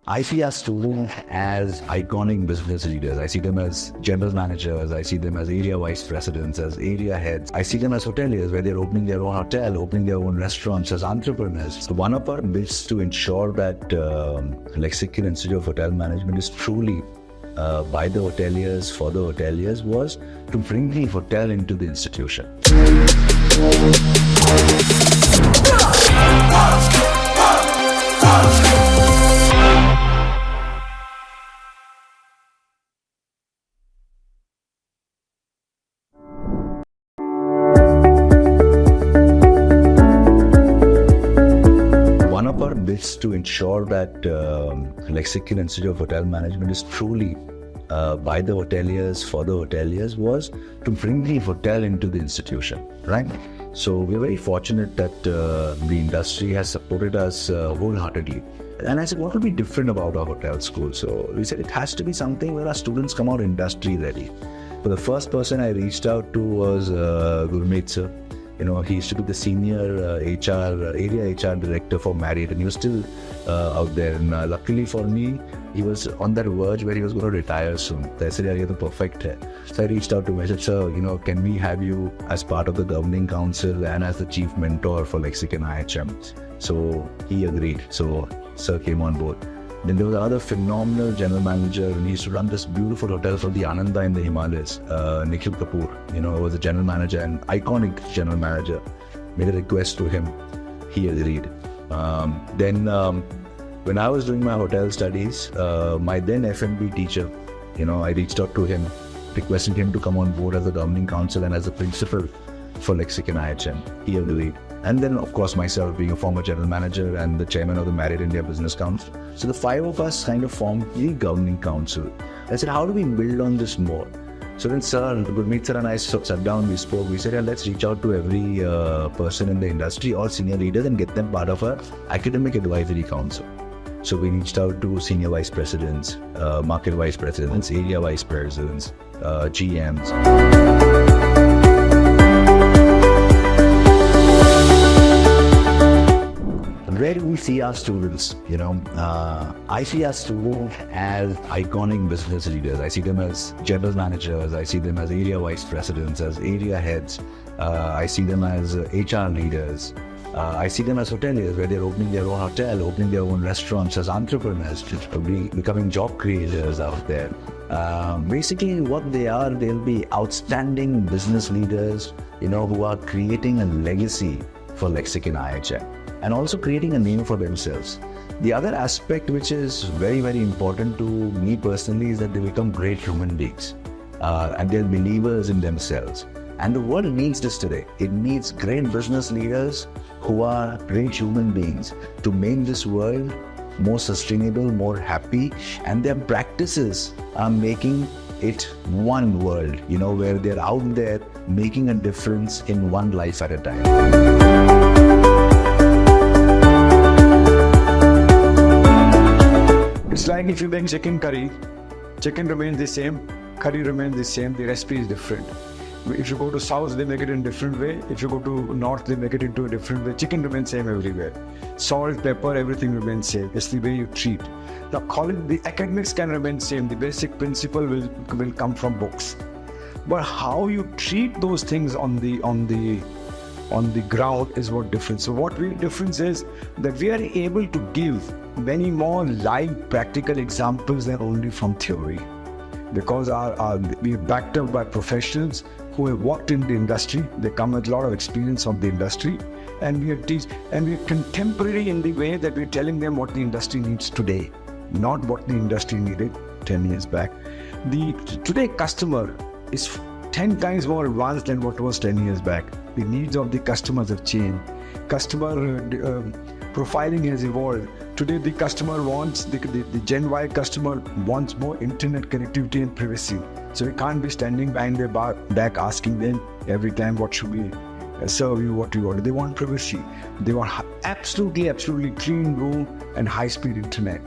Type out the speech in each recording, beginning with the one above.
I see our students as iconic business leaders. I see them as general managers. I see them as area vice presidents, as area heads. I see them as hoteliers where they're opening their own hotel, opening their own restaurants, as entrepreneurs. So one of our bits to ensure that Lexicon Institute of Hotel Management is truly by the hoteliers, for the hoteliers, was to bring the hotel into the institution. One of our bits to ensure that Lexicon Institute of Hotel Management is truly by the hoteliers, for the hoteliers, was to bring the hotel into the institution, right? So we're very fortunate that the industry has supported us wholeheartedly. And I said, what will be different about our hotel school? So we said it has to be something where our students come out industry ready. So the first person I reached out to was Gurmeet sir. You know, he used to be the senior area HR director for Marriott, and he was still out there. And luckily for me, he was on that verge where he was going to retire soon. So I said, yeah, you're the perfect hai. So I reached out to him. I said, sir, you know, can we have you as part of the governing council and as the chief mentor for Lexicon IHM? So he agreed. So sir came on board. Then there was another phenomenal general manager, and he used to run this beautiful hotel called the Ananda in the Himalayas, Nikhil Kapoor. You know, was a general manager and iconic general manager. Made a request to him. He agreed. When I was doing my hotel studies, my then F&B teacher, you know, I reached out to him, requesting him to come on board as the governing council and as a principal for Lexicon IHM. He agreed. And then, of course, myself being a former general manager and the chairman of the Marriott India Business Council. So the five of us kind of formed the governing council. I said, how do we build on this more? So then Gurmeet sir and I sat down, we spoke, we said, yeah, let's reach out to every person in the industry, all senior leaders, and get them part of our academic advisory council. So we reached out to senior vice presidents, market vice presidents, area vice presidents, GMs. Where do we see our students? You know, I see our students as iconic business leaders. I see them as general managers. I see them as area vice presidents, as area heads. I see them as HR leaders. I see them as hoteliers where they're opening their own hotel, opening their own restaurants, as entrepreneurs, becoming job creators out there. Basically what they are, they'll be outstanding business leaders, you know, who are creating a legacy for Lexicon IHM and also creating a name for themselves. The other aspect which is very, very important to me personally is that they become great human beings and they're believers in themselves. And the world needs this today. It needs great business leaders who are great human beings to make this world more sustainable, more happy, and their practices are making it one world, you know, where they're out there making a difference in one life at a time. It's like if you make chicken curry, chicken remains the same, curry remains the same, the recipe is different. If you go to south, they make it in a different way. If you go to north, they make it into a different way. Chicken remains same everywhere. Salt, pepper, everything remains same. It's the way you treat. The academics can remain same. The basic principle will come from books. But how you treat those things on the ground is what difference. So what difference is that we are able to give many more live practical examples than only from theory. Because we are backed up by professionals who have worked in the industry. They come with a lot of experience of the industry, and we are contemporary in the way that we're telling them what the industry needs today, not what the industry needed 10 years back. Today customer is 10 times more advanced than what was 10 years back. The needs of the customers have changed. Customer profiling has evolved. Today the customer wants, the Gen Y customer wants more internet connectivity and privacy. So we can't be standing behind their back asking them every time what should we serve you, what you want. They want privacy. They want absolutely clean room and high-speed internet.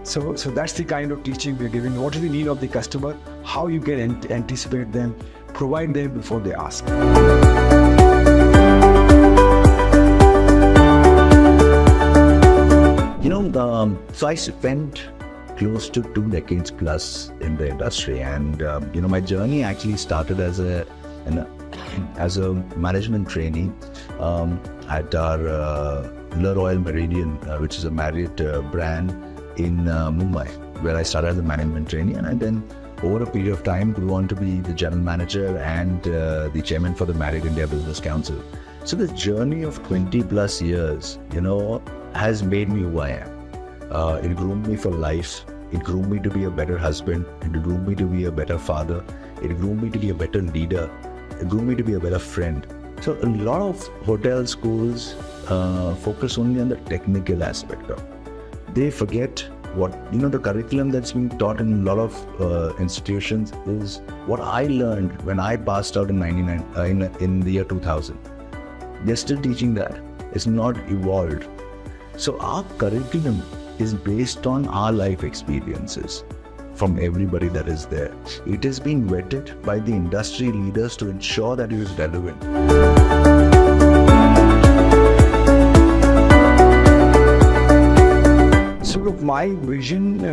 So that's the kind of teaching we're giving. What is the need of the customer? How you can anticipate them, provide them before they ask. You know, so I spent close to 2 decades plus in the industry. And my journey actually started as a management trainee at our Le Royal Meridian, which is a Marriott brand in Mumbai, where I started as a management trainee, and I then over a period of time grew on to be the general manager and the chairman for the Marriott India Business Council. So the journey of 20 plus years, has made me who I am. It groomed me for life. It groomed me to be a better husband. It groomed me to be a better father. It groomed me to be a better leader. It groomed me to be a better friend. So a lot of hotel schools focus only on the technical aspect of it. They forget what, the curriculum that's being taught in a lot of institutions is what I learned when I passed out in in the year 2000. They're still teaching that. It's not evolved. So our curriculum is based on our life experiences from everybody that is there. It is being vetted by the industry leaders to ensure that it is relevant. So look, my vision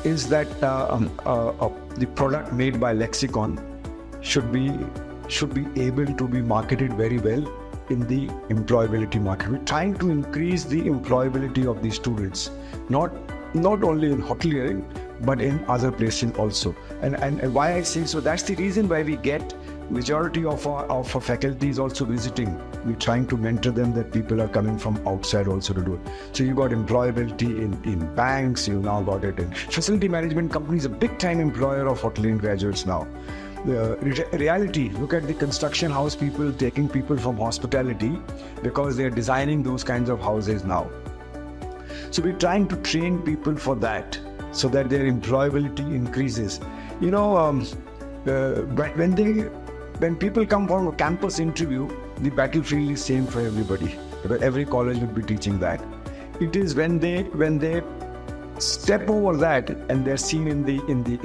is that the product made by Lexicon should be able to be marketed very well in the employability market. We're trying to increase the employability of these students, not only in hoteliering, but in other places also. And why I say so, that's the reason why we get majority of our faculty is also visiting. We're trying to mentor them, that people are coming from outside also to do it. So you got employability in banks, you now got it in facility management companies, a big time employer of hoteliering graduates now. The reality, look at the construction house people taking people from hospitality because they're designing those kinds of houses now. So we're trying to train people for that so that their employability increases. When people come for a campus interview, the battlefield is same for everybody. Every college would be teaching that. It is when they step over that and they're seen in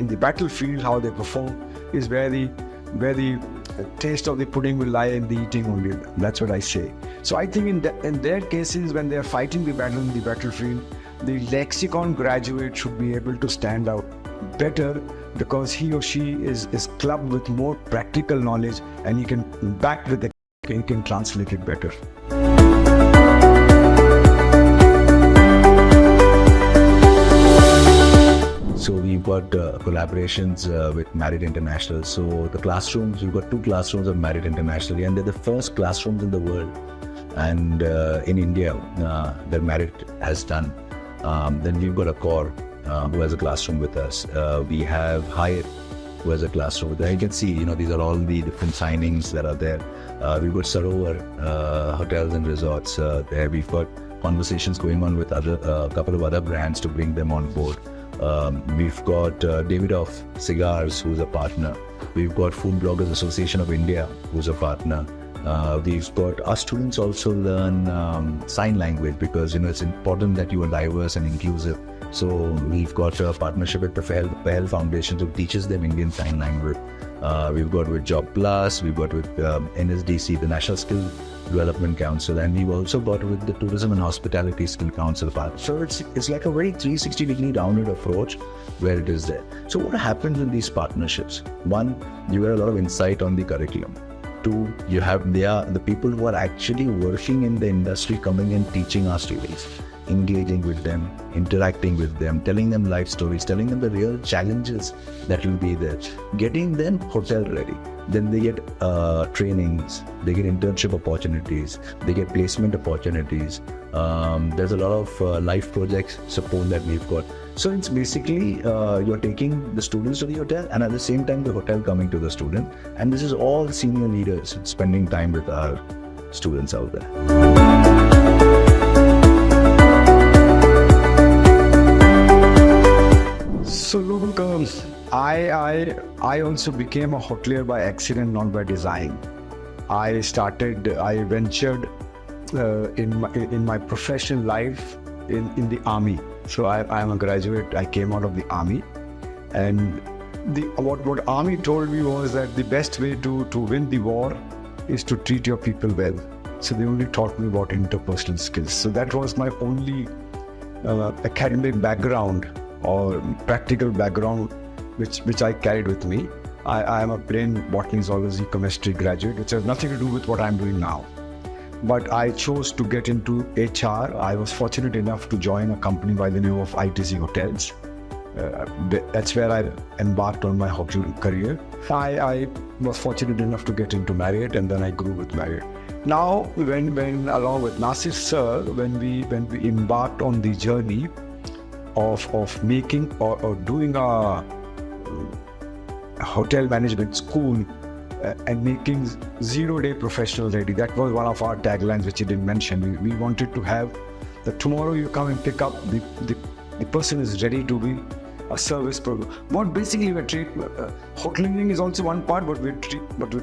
the battlefield, how they perform, is where the taste of the pudding will lie in the eating only. That's what I say. So I think in their cases, when they're fighting the battle in the battlefield, the Lexicon graduate should be able to stand out better, because he or she is clubbed with more practical knowledge, and he can translate it better. So we've got collaborations with Marriott International. So the classrooms, we've got 2 classrooms of Marriott International, and they're the first classrooms in the world and in India that Marriott has done. Then we've got Accor, who has a classroom with us. We have Hyatt, who has a classroom with us. You can see, these are all the different signings that are there. We've got Sarovar hotels and resorts there. We've got conversations going on with a couple of other brands to bring them on board. We've got Davidoff Cigars, who's a partner. We've got Food Bloggers Association of India, who's a partner. We've got our students also learn sign language, because it's important that you are diverse and inclusive. So we've got a partnership with the Pahel Foundation, who teaches them Indian Sign Language. We've got with Job Plus, we've got with NSDC, the National Skill Development Council, and we've also got with the Tourism and Hospitality Skill Council part. So it's like a very 360-degree rounded approach where it is there. So what happens in these partnerships? 1, you get a lot of insight on the curriculum. 2, they are the people who are actually working in the industry coming and teaching our students, engaging with them, interacting with them, telling them life stories, telling them the real challenges that will be there, getting them hotel ready. Then they get trainings, they get internship opportunities, they get placement opportunities. There's a lot of life projects support that we've got. So it's basically you're taking the students to the hotel, and at the same time the hotel coming to the student. And this is all senior leaders spending time with our students out there. So look, I also became a hotelier by accident, not by design. I ventured in my professional life in the army. So I am a graduate. I came out of the army, and what army told me was that the best way to win the war is to treat your people well. So they only taught me about interpersonal skills. So that was my only academic background or practical background which I carried with me. I am a plain botany, zoology, chemistry graduate, which has nothing to do with what I'm doing now. But I chose to get into HR. I was fortunate enough to join a company by the name of ITC Hotels. That's where I embarked on my hotel career. I was fortunate enough to get into Marriott, and then I grew with Marriott. Now, when along with Nasir sir, when we embarked on the journey of making or doing a hotel management school and making 0-day professional ready. That was one of our taglines, which you didn't mention. We wanted to have that tomorrow you come and pick up, the person is ready to be a service program. What basically we're hoteliering is also one part, but we're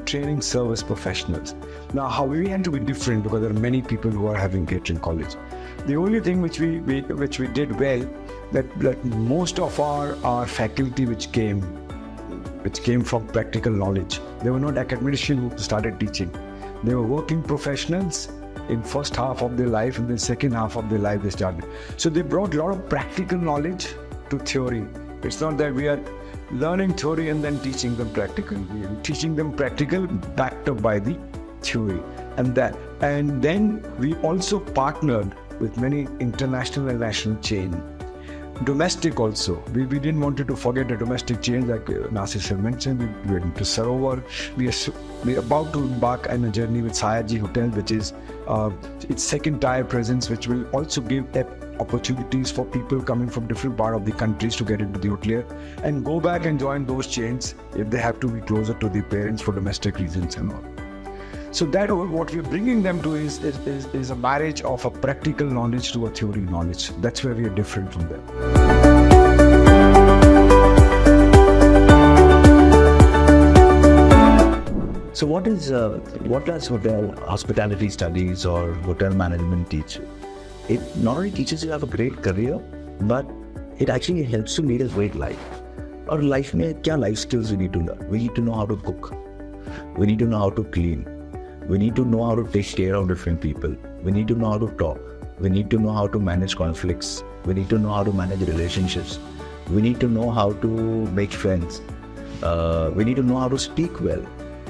training service professionals. Now, how we had to be different, because there are many people who are having catering college. The only thing which we did well, that most of our faculty which came from practical knowledge. They were not academicians who started teaching. They were working professionals in first half of their life, and then second half of their life they started. So they brought a lot of practical knowledge to theory. It's not that we are learning theory and then teaching them practical. We are teaching them practical backed up by the theory. And then we also partnered with many international and national chains. Domestic also. We didn't want to forget the domestic chain, like Nasir sir mentioned. We went to Sarovar. We're about to embark on a journey with Sayaji Hotel, which is its second tier presence, which will also give opportunities for people coming from different parts of the countries to get into the hotelier and go back and join those chains if they have to be closer to the parents for domestic reasons and all. So that what we're bringing them to is a marriage of a practical knowledge to a theory knowledge. That's where we are different from them. So what does hotel hospitality studies or hotel management teach you? It not only teaches you to have a great career, but it actually helps you lead a great life. Or life में क्या life skills we need to learn? We need to know how to cook. We need to know how to clean. We need to know how to take care of different people. We need to know how to talk. We need to know how to manage conflicts. We need to know how to manage relationships. We need to know how to make friends. We need to know how to speak well,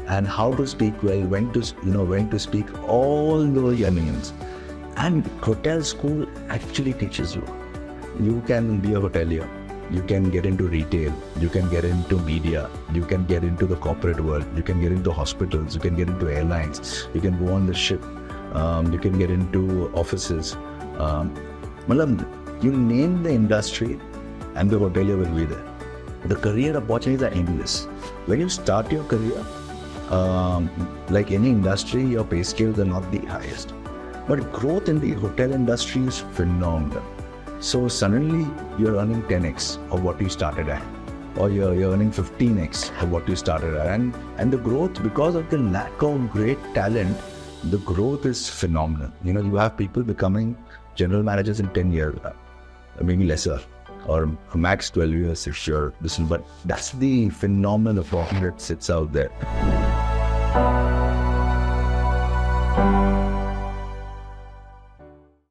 and how to speak well, when to speak, all those names. And hotel school actually teaches you. You can be a hotelier. You can get into retail, you can get into media, you can get into the corporate world, you can get into hospitals, you can get into airlines, you can go on the ship, you can get into offices. You name the industry and the hotelier will be there. The career opportunities are endless. When you start your career, like any industry, your pay scales are not the highest. But growth in the hotel industry is phenomenal. So suddenly you're earning 10x of what you started at, or you're earning 15x of what you started at, and the growth, because of the lack of great talent, the growth is phenomenal. You have people becoming general managers in 10 years, maybe lesser, or max 12 years if you're listening. But that's the phenomenal opportunity that sits out there.